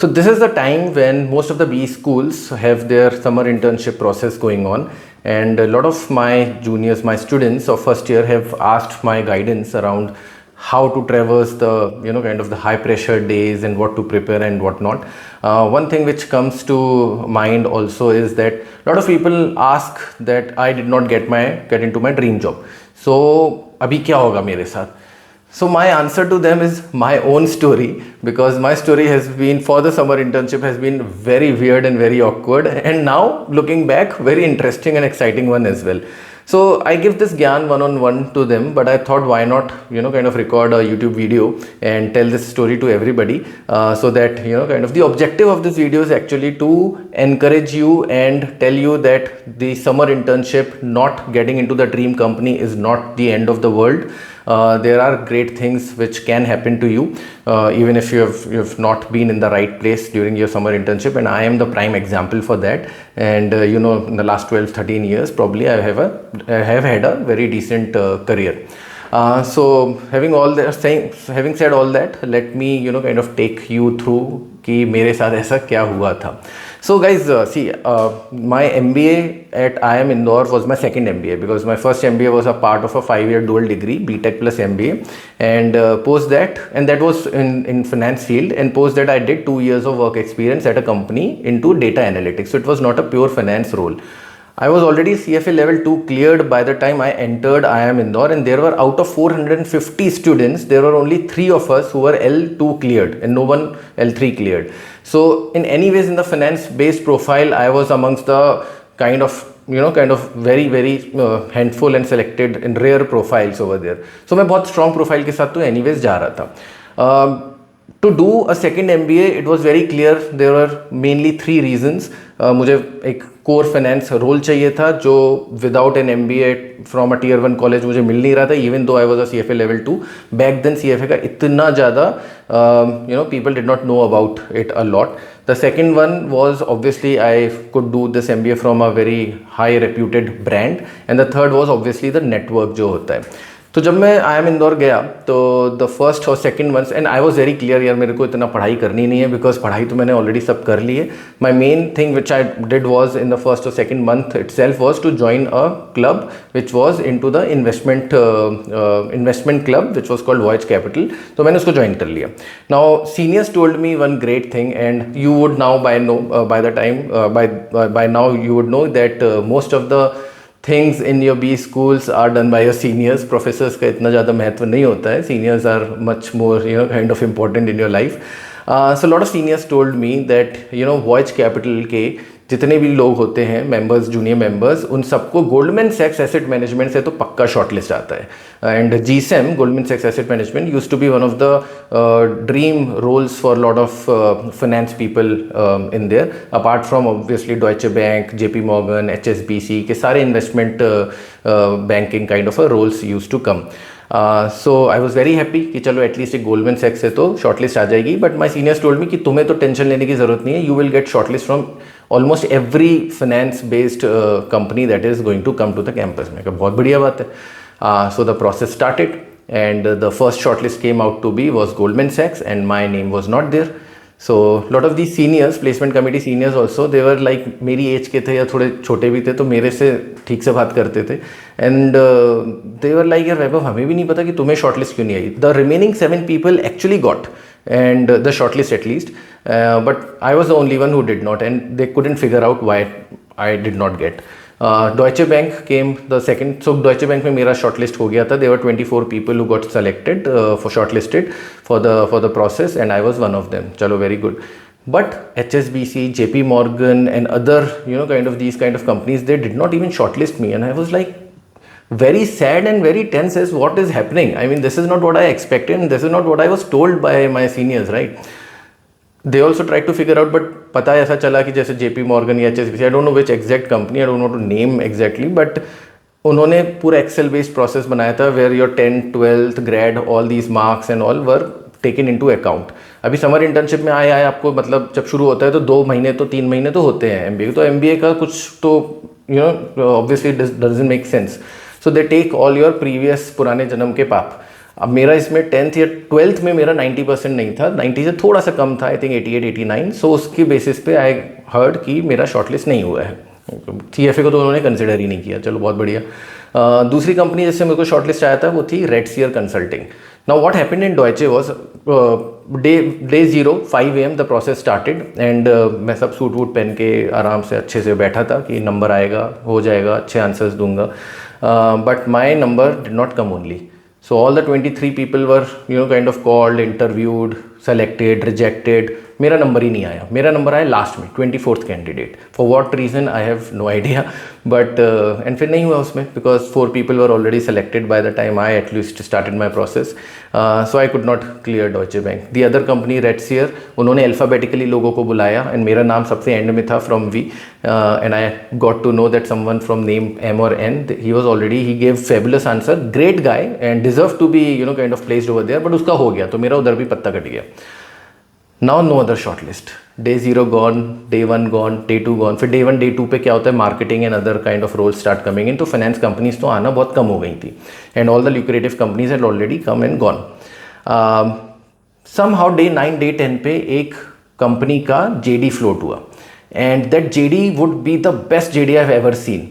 So this is the time when most of the B schools have their summer internship process going on, and a lot of my juniors, my students of first year have asked my guidance around how to traverse the kind of the high pressure days and what to prepare and what not. One thing which comes to mind also is that a lot of people ask that I did not get into my dream job. So abhi kya hoga mere sath? So my answer to them is my own story, because my story has been for the summer internship has been very weird and very awkward, and now looking back, very interesting and exciting one as well. So I give this gyan one-on-one to them, but I thought why not kind of record a YouTube video and tell this story to everybody, so that kind of the objective of this video is actually to encourage you and tell you that the summer internship, not getting into the dream company, is not the end of the world. There are great things which can happen to you, even if you have not been in the right place during your summer internship, and I am the prime example for that. And in the last 12-13 years probably I have had a very decent career. So having said all that, let me kind of take you through कि मेरे साथ ऐसा क्या हुआ था. So guys, see, my MBA at IIM Indore was my second MBA, because my first MBA was a part of a 5-year dual degree, BTech plus MBA, and post that, and that was in finance field, and post that I did 2 years of work experience at a company into data analytics. So it was not a pure finance role. I was already CFA level 2 cleared by the time I entered IIM Indore, and there were out of 450 students, there were only 3 of us who were L2 cleared and no one L3 cleared. So in any ways, in the finance based profile, I was amongst the kind of very very handful and selected and rare profiles over there. So मैं बहुत strong profile के साथ तो anyways जा रहा था. To do a second MBA, it was very clear there were mainly 3 reasons. मुझे एक कोर फाइनेंस रोल चाहिए था जो without an MBA from a tier 1 college मुझे मिल नहीं रहा था, even though I was a CFA level 2. Back then CFA का इतना ज़्यादा people did not know about it a lot. The second one was obviously I could do this MBA from a very high reputed brand, and the third was obviously the network जो होता है. तो जब मैं IIM Indore गया तो the first और second months, and I was very clear, यार मेरे को इतना पढ़ाई करनी नहीं है, बिकॉज पढ़ाई तो मैंने ऑलरेडी सब कर ली है. My main thing which I did was in the first और second month itself was to join a club which was into the investment club which was called voyage capital. तो मैंने उसको ज्वाइन कर लिया. Now seniors told me one great thing, and you would now by now you would know that most of the things in your B schools are done by your seniors. Professors का इतना ज़्यादा महत्व नहीं होता है. Seniors are much more kind of important in your life. So a lot of seniors told me that Voyage Capital के जितने भी लोग होते हैं मेंबर्स, जूनियर मेंबर्स, उन सबको गोल्डमैन सैक्स एसेट मैनेजमेंट से तो पक्का शॉर्टलिस्ट आता है. एंड GSAM, गोल्डमैन सैक्स asset management, used to be one of the dream roles for lot of finance people in there, apart from obviously Deutsche Bank, JP Morgan, HSBC के सारे investment banking kind of roles used to come. So I was very happy कि चलो at least एक Goldman सैक्स से तो shortlist आ जाएगी. But my seniors told me कि तुम्हें तो टेंशन लेने की ज़रूरत नहीं है, you will get shortlist from almost every finance based company that is going to come to the campus. में बहुत बढ़िया बात है. So the process started, and the first shortlist came out to be was Goldman सैक्स, and my name was not there. So lot of the seniors, placement committee seniors also, they were like मेरी as के थे या थोड़े छोटे भी थे, तो मेरे से ठीक से बात करते थे. एंड दे वर लाइक, यार वैभव हमें भी नहीं पता कि तुम्हें शॉर्टलिस्ट क्यों नहीं आई. The remaining 7 people actually got and the shortlist at least, but I was the only one who did not, and they couldn't figure out why I did not get. Deutsche Bank came the second. So Deutsche Bank में मेरा shortlist हो गया था. There were 24 people who got selected for shortlisted for the process, and I was one of them. चलो, very good. But HSBC, JP Morgan and other kind of these kind of companies, they did not even shortlist me, and I was like very sad and very tense as what is happening. I mean, this is not what I expected, and this is not what I was told by my seniors, right? They also tried to figure out, but पता ऐसा चला कि जैसे JP Morgan या HSBC, I don't know which exact company, I don't know to name exactly, but उन्होंने पूरा Excel based process बनाया था where your 10th, 12th grad, all these marks and all were taken into account. अभी summer internship में आए आपको, मतलब जब शुरू होता है तो 2 महीने तो 3 महीने तो होते हैं MBA, तो MBA का कुछ तो obviously doesn't make sense. So they take all your previous पुराने जन्म के पाप. अब मेरा इसमें 10th या 12th में मेरा 90% नहीं था, 90 से थोड़ा सा कम था, आई थिंक 88 89। सो उसकी बेसिस पे आई हर्ड कि मेरा शॉर्टलिस्ट नहीं हुआ है। CFA को तो उन्होंने कंसिडर ही नहीं किया, चलो बहुत बढ़िया। दूसरी कंपनी जिससे मेरे को शॉर्टलिस्ट आया था वो थी RedSeer consulting. Now what happened in Deutsche was day 0 5 AM the process started and मैं सब सूट वूट पहन के आराम से अच्छे से बैठा था कि नंबर आएगा, हो जाएगा, अच्छे आंसर्स दूंगा। But my number did not come only. So all the 23 people were, kind of called, interviewed, selected, rejected. मेरा नंबर ही नहीं आया, मेरा नंबर आया लास्ट में 24th candidate. For what reason I have no idea, but and फिर नहीं हुआ उसमें because 4 people were already selected by the time I at least started my process. So I could not clear Deutsche Bank. The other company RedSeer, उन्होंने alphabetically लोगों को बुलाया and मेरा नाम सबसे एंड में था from V, and I got to know that someone from name M or N, he was already, he gave fabulous answer, great guy and deserve to be kind of placed over there, but उसका हो गया तो मेरा उधर भी पत्ता कट गया। Now no other short list. Day 0 gone, day 1 gone, day 2 gone. फिर डे 1 डे 2 पे क्या होता है, marketing and other kind of role start coming in, तो फाइनेंस कंपनीज तो आना बहुत कम हो गई थी and all the lucrative companies had already come and gone. Somehow day 9 day 10 पे एक कंपनी का JD फ्लोट हुआ and that JD would be the best JD I have ever seen.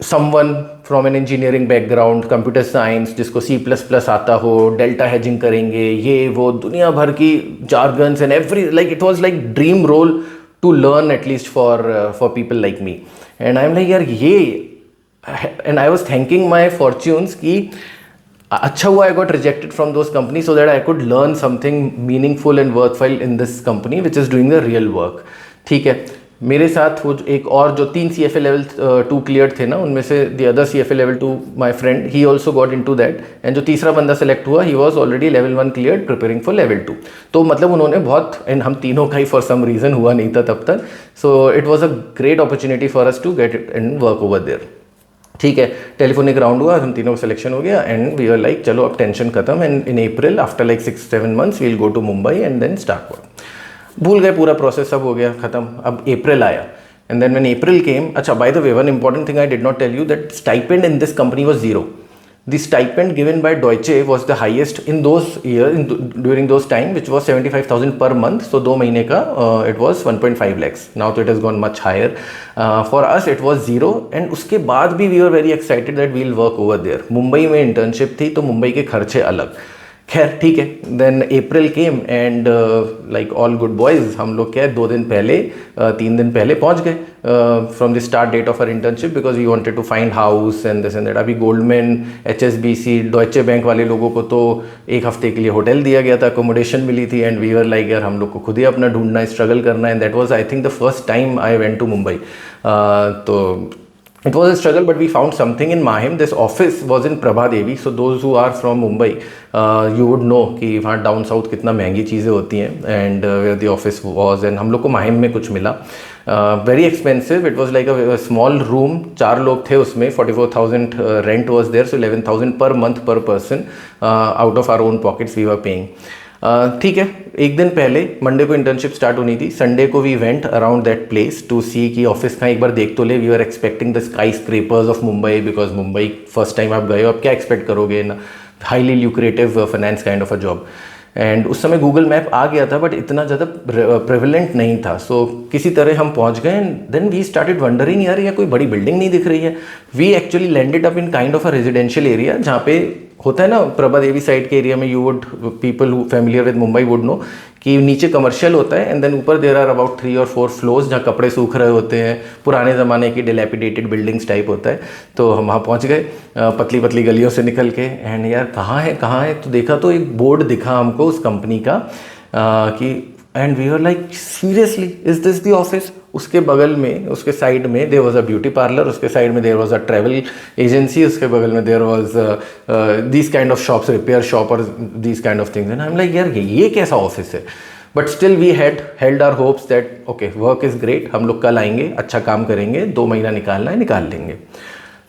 Someone from an engineering background, computer science, जिसको C++ आता हो, delta hedging करेंगे, ये वो दुनिया भर की jargons and every, like it was like dream role to learn at least for people like me. And I am like यार ये, and I was thanking my fortunes कि अच्छा हुआ I got rejected from those company so that I could learn something meaningful and worthful in this company which is doing the real work. ठीक है, मेरे साथ वो एक और जो 3 CFA लेवल 2 क्लियर थे ना, उनमें से the other CFA level 2 my friend, he also got into that, and जो तीसरा बंदा सेलेक्ट हुआ he was already level 1 clear preparing for level 2। तो मतलब उन्होंने बहुत, एंड हम तीनों का ही फॉर सम रीज़न हुआ नहीं था तब तक, so it was a great opportunity for us to get it and work over there. ठीक है, टेलीफोनिक राउंड हुआ, हम तीनों का सिलेक्शन हो गया एंड वी आर लाइक चलो अब टेंशन खत्म, and in April after like 6-7 months we will go to Mumbai and then start work. भूल गए पूरा प्रोसेस, सब हो गया खत्म। अब अप्रैल आया and then when April came, acha, by the way, one important thing I did not tell you, that stipend in this company was 0. The stipend given by Deutsche was the highest in those years, during those time, which was 75,000 per month. So 2 महीने का it was 1.5 lakhs. Now it has gone much higher. For us it was 0, and उसके बाद भी we were very excited that we'll work over there. Mumbai में internship थी तो मुंबई के खर्चे अलग, खैर ठीक है। Then April came and like all good boys, हम लोग क्या है 2 दिन पहले 3 दिन पहले पहुंच गए from the start date of our internship, because we wanted to find house and this and that. अभी गोल्डमैन, HSBC, डॉयचे बैंक वाले लोगों को तो 1 हफ्ते के लिए होटल दिया गया था, अकोमोडेशन मिली थी, एंड वी वर लाइक यार हम लोग को खुद ही अपना ढूंढना है, स्ट्रगल करना है। And that was I think the first time I went to Mumbai. तो it was a struggle, but we found something in Mahim. This office was in Prabhadevi, so those who are from Mumbai, you would know कि वहाँ down south कितना महंगी चीज़ें होती हैं, and where the office was, and हम लोग को माहिम में कुछ मिला, very expensive. It was like a small room, 4 लोग थे उसमें, 44,000 rent was there, so 11,000 per month per person, out of our own pockets we were paying. ठीक है, एक दिन पहले मंडे को इंटर्नशिप स्टार्ट होनी थी, संडे को we went around that place to see कि ऑफिस का एक बार देख तो ले। We are expecting the skyscrapers of Mumbai, because Mumbai first time आप गए हो, आप क्या एक्सपेक्ट करोगे ना, highly lucrative finance kind of a job. And उस समय गूगल मैप आ गया था बट इतना ज़्यादा प्रेवलेंट नहीं था, सो किसी तरह हम पहुंच गए। And then we started wondering यार ये कोई बड़ी बिल्डिंग नहीं दिख रही है। We actually landed up in kind of a residential area, जहाँ पे होता है ना प्रभा देवी साइड के एरिया में, you would, people who familiar with Mumbai would know कि नीचे कमर्शियल होता है एंड देन ऊपर there are about 3 or 4 floors जहाँ कपड़े सूख रहे होते हैं, पुराने ज़माने की डिलेपिडेटेड बिल्डिंग्स टाइप होता है। तो हम वहाँ पहुँच गए पतली पतली गलियों से निकल के, एंड यार कहाँ है, तो देखा तो एक बोर्ड दिखा हमको उस कंपनी का कि, and we were like seriously is this the office. उसके बगल में, उसके साइड में there was a beauty parlour, उसके साइड में there was a travel agency, उसके बगल में there was this kind of shops, repair shop और this kind of things. And I am like यार ये कैसा ऑफिस है, but still we had held our hopes that okay work is great, हम लोग कल आएंगे, अच्छा काम करेंगे, 2 महीना निकालना है, निकाल लेंगे।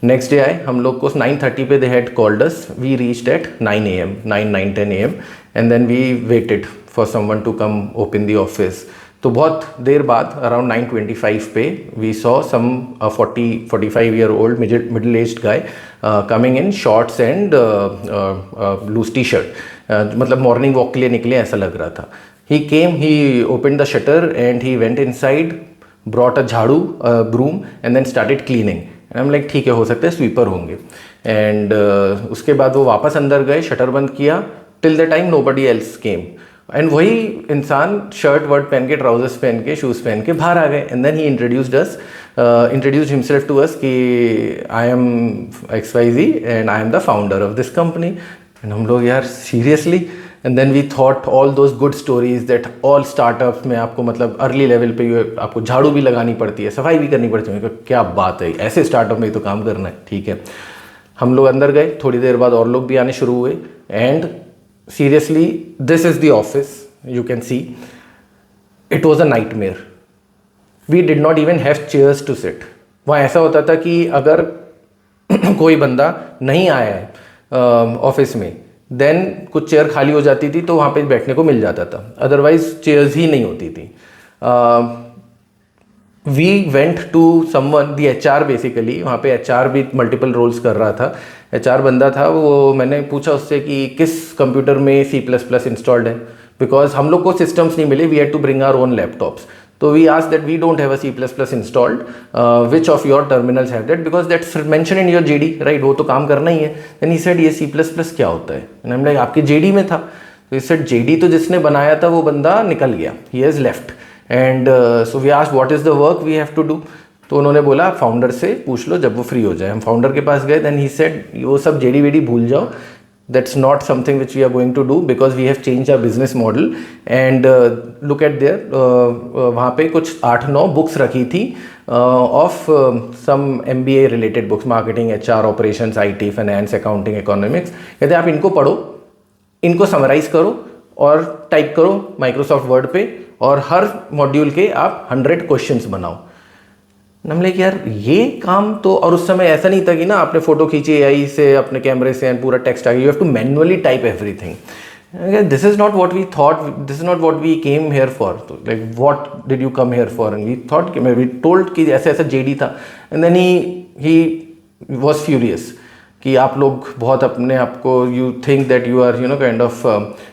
नेक्स्ट डे आए, हम लोग को 9:30 पे they had called us, we reached at 9 AM, 9-10 AM, and then we waited for someone to come open the office. तो बहुत देर बाद अराउंड 9:25 पे we saw some 45-year-old middle aged guy coming in shorts and loose T-shirt, मतलब morning walk के लिए निकले ऐसा लग रहा था. He came, he open the shutter and he went inside, brought a झाड़ू, broom and then started cleaning. And I am like ठीक है, हो सकता है स्वीपर होंगे. एंड उसके बाद वो वापस अंदर गए, शटर बंद किया. Till the time nobody else came. And वही इंसान शर्ट वर्ट पहन के, ट्राउजर्स पहन के, शूज़ पहन के बाहर आ गए. And then he introduced himself to us कि I am XYZ and I am the founder of this company. And हम लोग यार seriously. And then we thought all those good stories that all startups में आपको मतलब early level पे आपको झाड़ू भी लगानी पड़ती है, सफाई भी करनी पड़ती है. क्या बात है, ऐसे स्टार्टअप में तो काम करना है. ठीक है, हम लोग अंदर गए. थोड़ी देर बाद और लोग भी आने शुरू हुए. And seriously, this is the office. You can see it was a nightmare. We did not even have chairs to sit. वहाँ ऐसा होता था कि अगर कोई बंदा नहीं आया है ऑफिस में, देन कुछ चेयर खाली हो जाती थी तो वहाँ पे बैठने को मिल जाता था, अदरवाइज चेयर्स ही नहीं होती थी. We went to someone, the HR बेसिकली. वहाँ पे HR भी मल्टीपल रोल्स कर रहा था. HR बंदा था वो, मैंने पूछा उससे कि किस कंप्यूटर में C++ इंस्टॉल्ड है, बिकॉज हम लोग को सिस्टम्स नहीं मिले. We had to bring our own laptops. तो we asked that we don't have a C++ installed, which of your terminals have that, because that's mention in your JD, right. वो तो काम करना ही है. देन ही सेड ये C++ क्या होता है. एंड आई एम लाइक आपके JD में था. तो ही सेड JD तो जिसने बनाया था वो बंदा निकल गया, he has left. And so we asked what is the work we have to do. तो उन्होंने बोला आप फाउंडर से पूछ लो जब वो फ्री हो जाए. हम फाउंडर के पास गए. देन ही सेड वो सब JD वेडी भूल जाओ, that's not something which we are going to do, because we have change our business model. And look at there, वहाँ पे कुछ 8-9 बुक्स रखी थी of some MBA related books, marketing, HR, operations, IT, finance, accounting, economics. कहते आप इनको पढ़ो, इनको समराइज करो और टाइप करो माइक्रोसॉफ्ट वर्ड पे, और हर मॉड्यूल के आप 100 क्वेश्चंस बनाओ. हम लाइक यार ये काम तो, और उस समय ऐसा नहीं था कि ना आपने फोटो खींची AI से अपने कैमरे से एंड पूरा टेक्स्ट आ गया. You have to manually type everything. This is not what we thought, this is not what we came here for. Like what did you come here for. And we thought, we told कि ऐसा ऐसा JD था. And then he was furious कि आप लोग बहुत अपने आप को, you think that you are kind of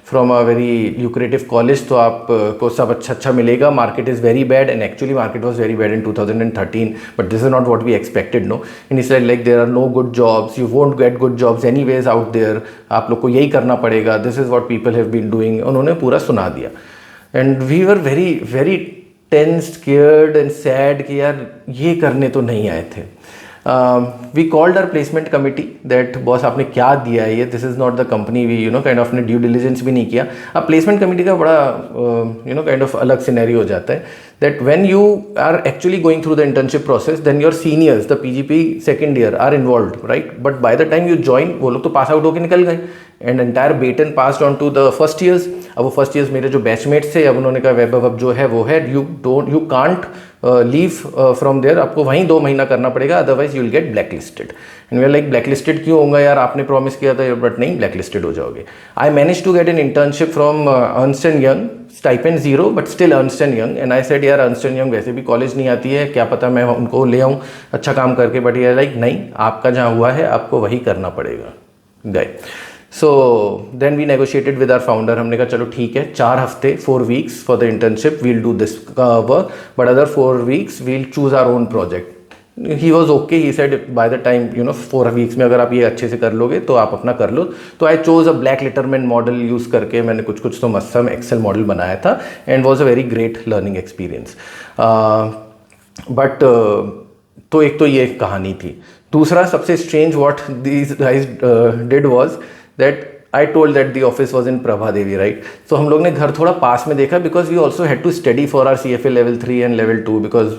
from a very lucrative college, तो आप को सब अच्छा मिलेगा. Market is very bad. And actually market was very bad in 2013, but this is not what we expected. No, in is like there are no good jobs, you won't get good jobs any ways out there, आप लोग को यही करना पड़ेगा. This is what people have been doing. उन्होंने पूरा सुना दिया. And we were very very tensed, scared and sad कि यार ये करने तो नहीं आए थे. We called our placement committee that boss आपने क्या दिया है ये, this is not the company. We kind of ने ड्यू डिलिजेंस भी नहीं किया. अब प्लेसमेंट कमिटी का बड़ा काइंड ऑफ अलग सिनेरियो हो जाता है, that when you are actually going through the internship process, then your seniors, the PGP second year are involve, right. But by the time you join, वो लोग तो pass out होकर निकल गए. And entire baton passed on to the first years. अब वो first years मेरे जो बैचमेट्स थे, अब उन्होंने कहा वैभव अब जो है वो है, you can't leave from there, आपको वहीं 2 महीना करना पड़ेगा, otherwise you will get black listed. And we are like black listed क्यों होगा यार, आपने प्रॉमिस किया था. बट नहीं, ब्लैक लिस्टेड हो जाओगे. I manage to get an internship from Ernst and Young, stipend 0 but still Ernst and Young. And I said यार अर्नस्ट एंड यंग वैसे भी कॉलेज नहीं आती है, क्या पता मैं उनको ले आऊँ अच्छा काम करके. बट ये लाइक नहीं, आपका जहाँ हुआ है आपको वही करना पड़ेगा. गए. So then we negotiated with our founder. हमने कहा चलो ठीक है, 4 हफ्ते 4 weeks for the internship, we'll do this work, but other 4 weeks we'll choose our own project. He was okay. He said by the time 4 weeks में अगर आप ये अच्छे से कर लोगे तो आप अपना कर लो. तो I chose a Black Litterman model use करके मैंने कुछ तो मस्सम एक्सेल मॉडल बनाया था, and was a very great learning experience. But तो एक तो ये कहानी थी. दूसरा सबसे strange what these guys did was that I told that the office was in Prabhadevi, right. तो हम लोग ने घर थोड़ा पास में देखा, because we also had to study for are CFA level 3 and level 2, because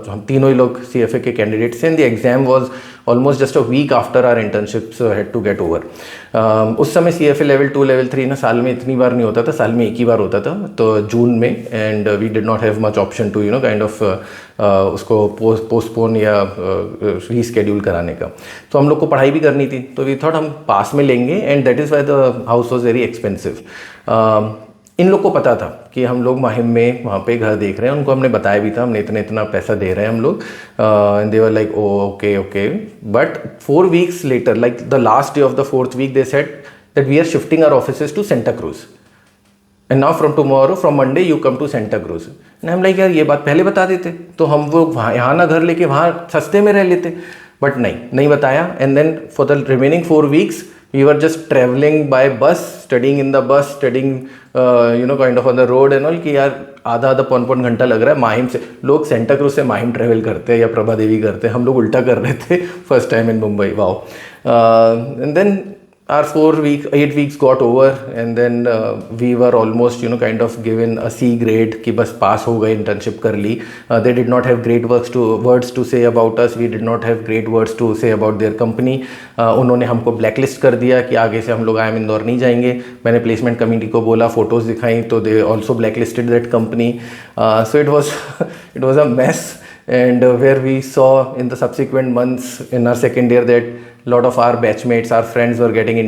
हम तीनों ही लोग CFA के कैंडिडेट्स हैं. And the exam was almost just a week after our internships had to get over. उस समय CFA लेवल 2 लेवल 3 ना साल में इतनी बार नहीं होता था, साल में एक ही बार होता था, तो जून में. And we did not have much option to kind of उसको पोस्टपोन या रीस्केड्यूल कराने का. तो हम लोग को पढ़ाई भी करनी थी, तो वी थॉट हम पास में लेंगे, and that is why the house was very expensive. इन लोग को पता था कि हम लोग माहिम में वहाँ पे घर देख रहे हैं, उनको हमने बताया भी था हमने इतना इतना पैसा दे रहे हैं हम लोग, and they were like oh okay okay. But 4 weeks later, like the last day of the 4th week, they said that we are shifting our offices to Santa Cruz. And now from tomorrow, from Monday, you come to Santa Cruz. And I'm like, यार ये बात पहले बता देते तो हम वो वहाँ यहाँ ना घर लेके वहाँ सस्ते में रह लेते. बट नहीं बताया. And then for the remaining 4 weeks we were just traveling by bus, studying in the bus, studying kind of on the road and all, कि यार आधा पौन घंटा लग रहा है माहिम से. लोग सेंटा क्रूज से माहिम ट्रेवल करते हैं या प्रभा देवी करते हैं, हम लोग उल्टा कर रहे थे first time in Mumbai. Wow. And then our 8 weeks got over, and then we were almost kind of given a C grade कि बस पास हो गए, इंटर्नशिप कर ली. They did not have great words to say about us. We did not have great words to say about their company. उन्होंने हमको blacklist कर दिया कि आगे से हम लोग IIM इंदौर नहीं जाएंगे. मैंने प्लेसमेंट कमेटी को बोला, फोटोज़ दिखाई तो they also blacklisted that company. So it was a mess. And where we saw in the subsequent months in our second year that lot of our batchmates, our friends were getting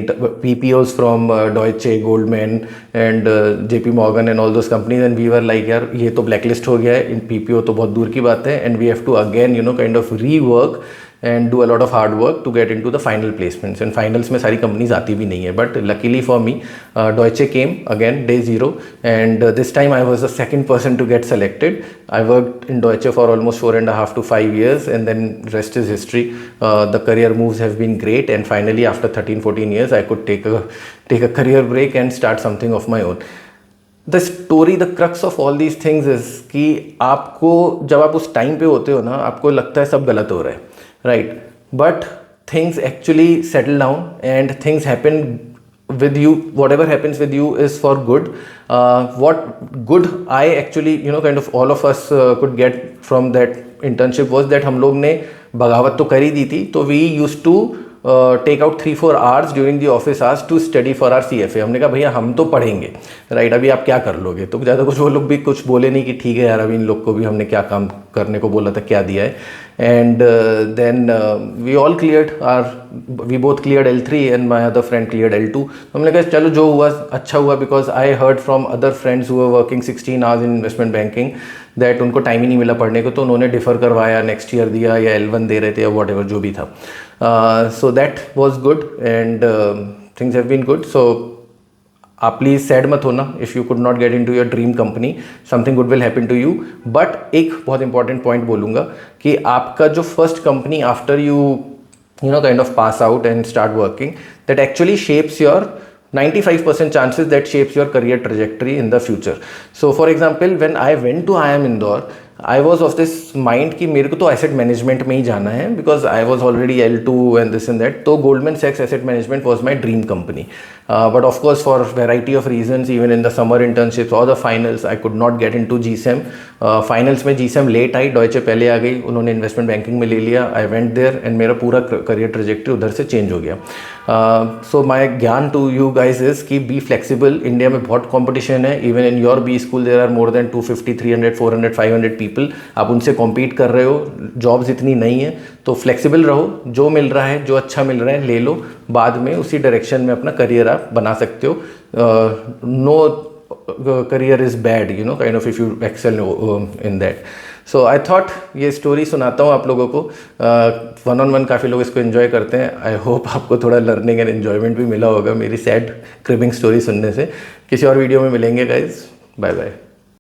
PPOs from Deutsche, Goldman and JP Morgan and all those companies, and we were like यार ये तो blacklist हो गया है, इन PPO तो बहुत दूर की बात है, and we have to again kind of rework and do a lot of hard work to get into the final placements. And finals में सारी companies आती भी नहीं है. But luckily for me, Deutsche came again day 0, and this time I was the second person to get selected. I worked in Deutsche for almost 4.5 to 5 years, and then rest is history. The career moves have been great, and finally after 13-14 years I could take a career break and start something of my own. The story, the crux of all these things is कि आपको जब आप उस time पे होते हो ना, आपको लगता है सब गलत हो रहा है, right? But things actually settle down and things happen with you. Whatever happens with you is for good. What good I actually kind of all of us could get from that internship was that हम लोग ने बगावत तो कर ही दी थी, तो we used to take out 3-4 hours during the office hours to study for our CFA. हमने कहा भैया हम तो पढ़ेंगे, राइट? अभी आप क्या कर लोगे? तो ज़्यादा कुछ वो लोग भी कुछ बोले नहीं कि ठीक है यार अभी इन लोग को भी हमने क्या काम करने को बोला था, क्या दिया है. And then we all cleared we both cleared L3 and my other friend cleared L2. हमने कहा चलो जो हुआ अच्छा हुआ, because I heard from other friends who were working 16 hours in investment banking that उनको टाइम ही नहीं मिला पढ़ने को, तो उन्होंने डिफ़र करवाया, नेक्स्ट ईयर दिया या L1 दे रहे थे या वॉट एवर जो भी था. So that was good, and things have been good. So आप प्लीज़ सैड मत होना if you could not get in to your dream company, something good will happen to you. But एक बहुत important point बोलूँगा कि आपका जो first company after you kind of pass out and start working, that actually shapes your 95% chances that shapes your career trajectory in the future. So for example, when I went to IIM Indore, I was of this mind कि मेरे को तो asset management में ही जाना है, because I was already L2 and this and that. तो Goldman सैक्स asset management was my dream company. But of course for variety of reasons, even in the summer internships और the finals, I could not get in to GSAM. Finals में GSAM late आई, Deutsche पहले आ गई, उन्होंने investment banking में ले लिया. आई वेंट देयर एंड मेरा पूरा करियर ट्रेजेक्ट्री उधर से चेंज हो गया. So my gyan to you guys is कि बी फ्लेक्सिबल. इंडिया में बहुत कॉम्पिटिशन है. Even in your B school there are more than 250, 300, 400, 500 people. आप उनसे कॉम्पीट कर रहे हो, जॉब्स इतनी नहीं है, तो फ्लेक्सिबल रहो. जो मिल रहा है, जो अच्छा मिल रहा है ले लो, बाद में उसी डायरेक्शन में अपना करियर आप बना सकते हो. No career is bad, kind of, if you excel in that. So I thought ये स्टोरी सुनाता हूँ आप लोगों को. 1-on-1 काफ़ी लोग इसको एंजॉय करते हैं. आई होप आपको थोड़ा लर्निंग एंड एन्जॉयमेंट भी मिला होगा मेरी सैड क्रिबिंग स्टोरी सुनने से. किसी और वीडियो में मिलेंगे गाइज. Bye bye.